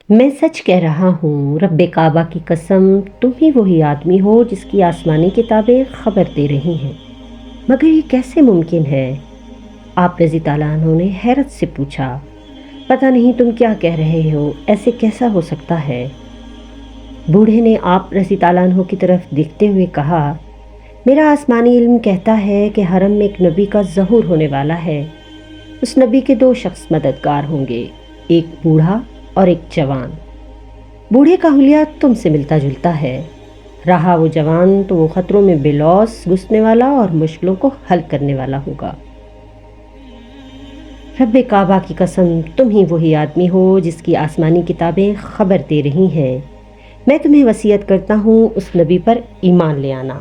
میں سچ کہہ رہا ہوں، رب کعبہ کی قسم، تم ہی وہی آدمی ہو جس کی آسمانی کتابیں خبر دے رہی ہیں۔ مگر یہ کیسے ممکن ہے؟ آپ رضی تعالیٰ عنہ نے حیرت سے پوچھا۔ پتہ نہیں تم کیا کہہ رہے ہو، ایسے کیسا ہو سکتا ہے؟ بوڑھے نے آپ رضی تعالیٰ عنہ کی طرف دیکھتے ہوئے کہا، میرا آسمانی علم کہتا ہے کہ حرم میں ایک نبی کا ظہور ہونے والا ہے۔ اس نبی کے دو شخص مددگار ہوں گے، ایک بوڑھا اور ایک جوان۔ بوڑھے کا حلیہ تم سے ملتا جلتا ہے، رہا وہ جوان تو وہ خطروں میں بے لوث گھسنے والا اور مشکلوں کو حل کرنے والا ہوگا۔ رب کعبہ کی قسم، تم ہی وہی آدمی ہو جس کی آسمانی کتابیں خبر دے رہی ہیں۔ میں تمہیں وصیت کرتا ہوں اس نبی پر ایمان لے آنا۔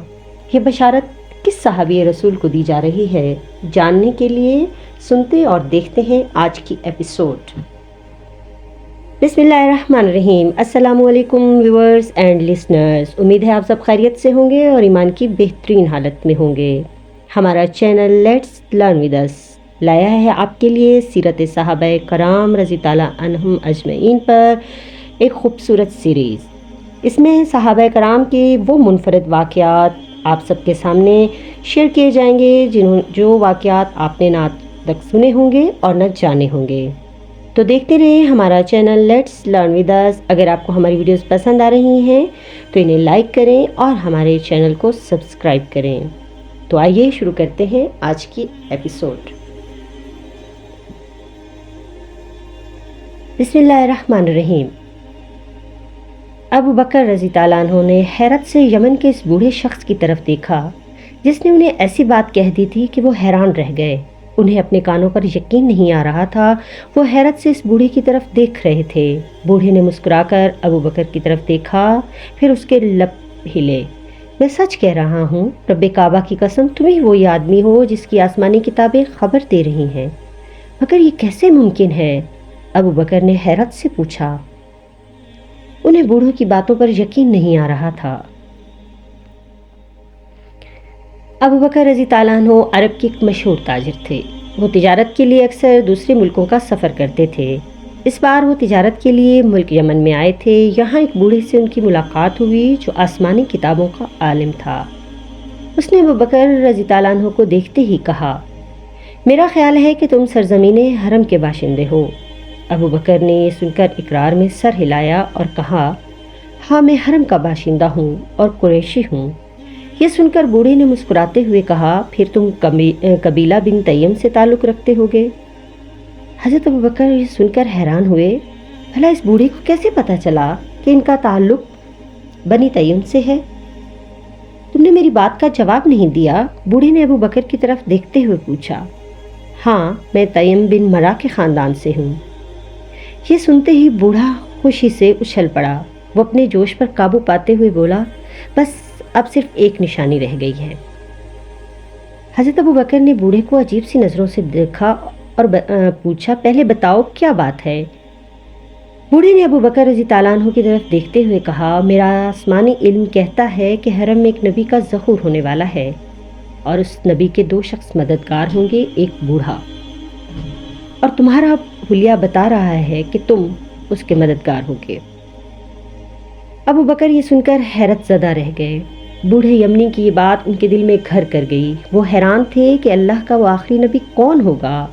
یہ بشارت کس صحابی رسول کو دی جا رہی ہے، جاننے کے لیے سنتے اور دیکھتے ہیں آج کی ایپیسوڈ۔ بسم اللہ الرحمن الرحیم۔ السلام علیکم ویورز اینڈ لسنرز، امید ہے آپ سب خیریت سے ہوں گے اور ایمان کی بہترین حالت میں ہوں گے۔ ہمارا channel let's learn with us لایا ہے آپ کے لیے سیرت صحابہ کرام رضی تعالیٰ عنہم اجمعین پر ایک خوبصورت سیریز۔ اس میں صحابہ کرام کے وہ منفرد واقعات آپ سب کے سامنے شیئر کیے جائیں گے جو واقعات آپ نے نہ تک سنے ہوں گے اور نہ جانے ہوں گے۔ تو دیکھتے رہیں ہمارا channel let's learn with us. اگر آپ کو ہماری ویڈیوز پسند آ رہی ہیں تو انہیں لائک کریں اور ہمارے چینل کو سبسکرائب کریں۔ تو آئیے شروع کرتے ہیں آج کی ایپیسوڈ۔ بسم اللہ الرحمن الرحیم۔ ابو بکر رضی تعالیٰ عنہ نے حیرت سے یمن کے اس بوڑھے شخص کی طرف دیکھا جس نے انہیں ایسی بات کہہ دی تھی کہ وہ حیران رہ گئے۔ انہیں اپنے کانوں پر یقین نہیں آ رہا تھا۔ وہ حیرت سے اس بوڑھے کی طرف دیکھ رہے تھے۔ بوڑھے نے مسکرا کر ابو بکر کی طرف دیکھا، پھر اس کے لب ہلے۔ میں سچ کہہ رہا ہوں، رب کعبہ کی قسم، تم ہی وہی آدمی ہو جس کی آسمانی کتابیں خبر دے رہی ہیں۔ مگر یہ کیسے ممکن ہے؟ ابو بکر نے حیرت سے پوچھا۔ انہیں بوڑھوں کی باتوں پر یقین نہیں آ رہا تھا۔ ابو بکر رضی تعالیٰ عنہ عرب کے ایک مشہور تاجر تھے۔ وہ تجارت کے لیے اکثر دوسرے ملکوں کا سفر کرتے تھے۔ اس بار وہ تجارت کے لیے ملک یمن میں آئے تھے۔ یہاں ایک بوڑھے سے ان کی ملاقات ہوئی جو آسمانی کتابوں کا عالم تھا۔ اس نے ابو بکر رضی تعالیٰ عنہ کو دیکھتے ہی کہا، میرا خیال ہے کہ تم سرزمین حرم کے باشندے ہو۔ ابو بکر نے یہ سن کر اقرار میں سر ہلایا اور کہا، ہاں میں حرم کا باشندہ ہوں اور قریشی ہوں۔ یہ سن کر بوڑھے نے مسکراتے ہوئے کہا، پھر تم قبیلہ بن تیم سے تعلق رکھتے ہوگے؟ حضرت ابو بکر یہ سن کر حیران ہوئے، بھلا اس بوڑھے کو کیسے پتہ چلا کہ ان کا تعلق بنی تیم سے ہے؟ تم نے میری بات کا جواب نہیں دیا۔ بوڑھے نے ابو بکر کی طرف دیکھتے ہوئے پوچھا۔ ہاں، میں تیم بن مرا کے خاندان سے ہوں۔ یہ سنتے ہی بوڑھا خوشی سے اچھل پڑا۔ وہ اپنے جوش پر قابو پاتے ہوئے بولا، بس اب صرف ایک نشانی رہ گئی ہے۔ حضرت ابو بکر نے بوڑھے کو عجیب سی نظروں سے دیکھا اور پوچھا، پہلے بتاؤ کیا بات ہے؟ بوڑھے نے ابو بکر رضی تعالیٰ عنہ کی طرف دیکھتے ہوئے کہا، میرا آسمانی علم کہتا ہے کہ حرم میں ایک نبی کا ظہور ہونے والا ہے اور اس نبی کے دو شخص مددگار ہوں گے، ایک بوڑھا، اور تمہارا حلیہ بتا رہا ہے کہ تم اس کے مددگار ہوگے۔ ابو بکر یہ سن کر حیرت زدہ رہ گئے۔ بوڑھے یمنی کی یہ بات ان کے دل میں گھر کر گئی۔ وہ حیران تھے کہ اللہ کا وہ آخری نبی کون ہوگا؟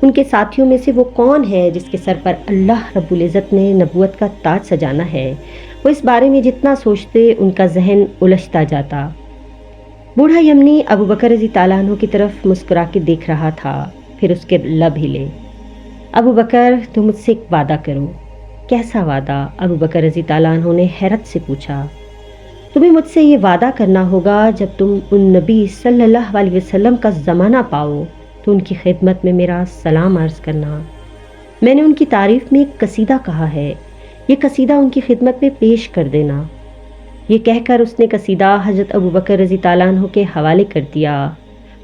ان کے ساتھیوں میں سے وہ کون ہے جس کے سر پر اللہ رب العزت نے نبوت کا تاج سجانا ہے؟ وہ اس بارے میں جتنا سوچتے ان کا ذہن الجھتا جاتا۔ بوڑھا یمنی ابو بکر رضی تعالیٰ عنہ کی طرف مسکرا کے دیکھ رہا تھا، پھر اس کے لب ہلے۔ ابو بکر، تم مجھ سے ایک وعدہ کرو۔ کیسا وعدہ؟ ابو بکر رضی تعالیٰ عنہ نے حیرت سے پوچھا۔ تمہیں مجھ سے یہ وعدہ کرنا ہوگا جب تم ان نبی صلی اللہ علیہ وسلم کا زمانہ پاؤ تو ان کی خدمت میں میرا سلام عرض کرنا۔ میں نے ان کی تعریف میں ایک قصیدہ کہا ہے، یہ قصیدہ ان کی خدمت میں پیش کر دینا۔ یہ کہہ کر اس نے قصیدہ حضرت ابو بکر رضی تعالیٰ عنہ کے حوالے کر دیا۔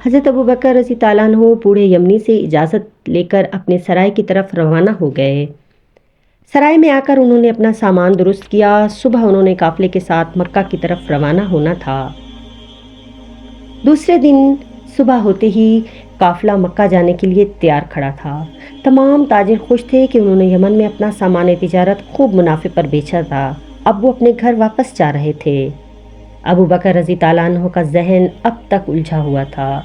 حضرت ابو بکر رضی تعالیٰ عنہ بوڑھے یمنی سے اجازت لے کر اپنے سرائے کی طرف روانہ ہو گئے۔ سرائے میں آ کر انہوں نے اپنا سامان درست کیا۔ صبح انہوں نے قافلے کے ساتھ مکہ کی طرف روانہ ہونا تھا۔ دوسرے دن صبح ہوتے ہی قافلہ مکہ جانے کے لیے تیار کھڑا تھا۔ تمام تاجر خوش تھے کہ انہوں نے یمن میں اپنا سامان تجارت خوب منافع پر بیچا تھا۔ اب وہ اپنے گھر واپس جا رہے تھے۔ ابو بکر رضی اللہ عنہ کا ذہن اب تک الجھا ہوا تھا۔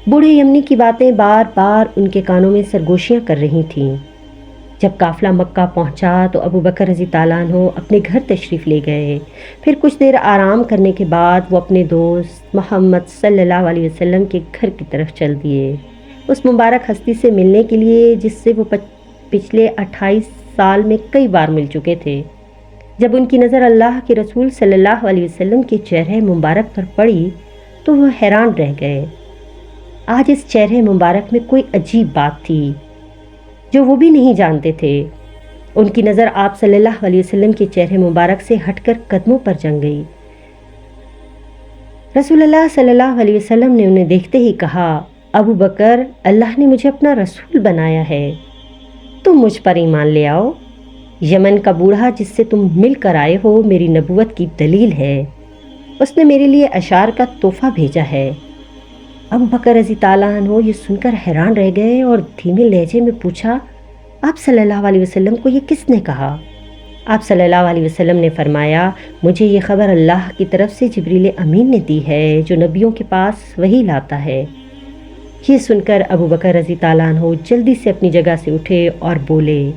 بوڑھے یمنی کی باتیں بار بار ان کے کانوں میں سرگوشیاں کر رہی تھیں۔ جب قافلہ مکہ پہنچا تو ابو بکر رضی اللہ عنہ اپنے گھر تشریف لے گئے۔ پھر کچھ دیر آرام کرنے کے بعد وہ اپنے دوست محمد صلی اللہ علیہ وسلم کے گھر کی طرف چل دیے، اس مبارک ہستی سے ملنے کے لیے جس سے وہ پچھلے 28 سال میں کئی بار مل چکے تھے۔ جب ان کی نظر اللہ کے رسول صلی اللہ علیہ وسلم کے چہرے مبارک پر پڑی تو وہ حیران رہ گئے۔ آج اس چہرے مبارک میں کوئی عجیب بات تھی جو وہ بھی نہیں جانتے تھے۔ ان کی نظر آپ صلی اللہ علیہ وسلم کے چہرے مبارک سے ہٹ کر قدموں پر جم گئی۔ رسول اللہ صلی اللہ علیہ وسلم نے انہیں دیکھتے ہی کہا، ابو بکر، اللہ نے مجھے اپنا رسول بنایا ہے، تم مجھ پر ایمان لے آؤ۔ یمن کا بوڑھا جس سے تم مل کر آئے ہو میری نبوت کی دلیل ہے، اس نے میرے لیے اشعار کا تحفہ بھیجا ہے۔ ابو بکر رضی اللہ عنہ یہ سن کر حیران رہ گئے اور دھیمے لہجے میں پوچھا، آپ صلی اللہ علیہ وسلم کو یہ کس نے کہا؟ آپ صلی اللہ علیہ وسلم نے فرمایا، مجھے یہ خبر اللہ کی طرف سے جبریل امین نے دی ہے جو نبیوں کے پاس وحی لاتا ہے۔ یہ سن کر ابو بکر رضی اللہ عنہ جلدی سے اپنی جگہ سے اٹھے اور بولے،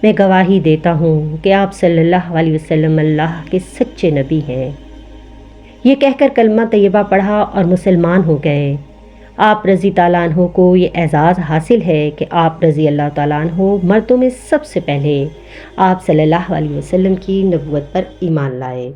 میں گواہی دیتا ہوں کہ آپ صلی اللہ علیہ وسلم اللہ کے سچے نبی ہیں۔ یہ کہہ کر کلمہ طیبہ پڑھا اور مسلمان ہو گئے۔ آپ رضی اللہ عنہ کو یہ اعزاز حاصل ہے کہ آپ رضی اللہ تعالیٰ عنہ مردوں میں سب سے پہلے آپ صلی اللہ علیہ وسلم کی نبوت پر ایمان لائے۔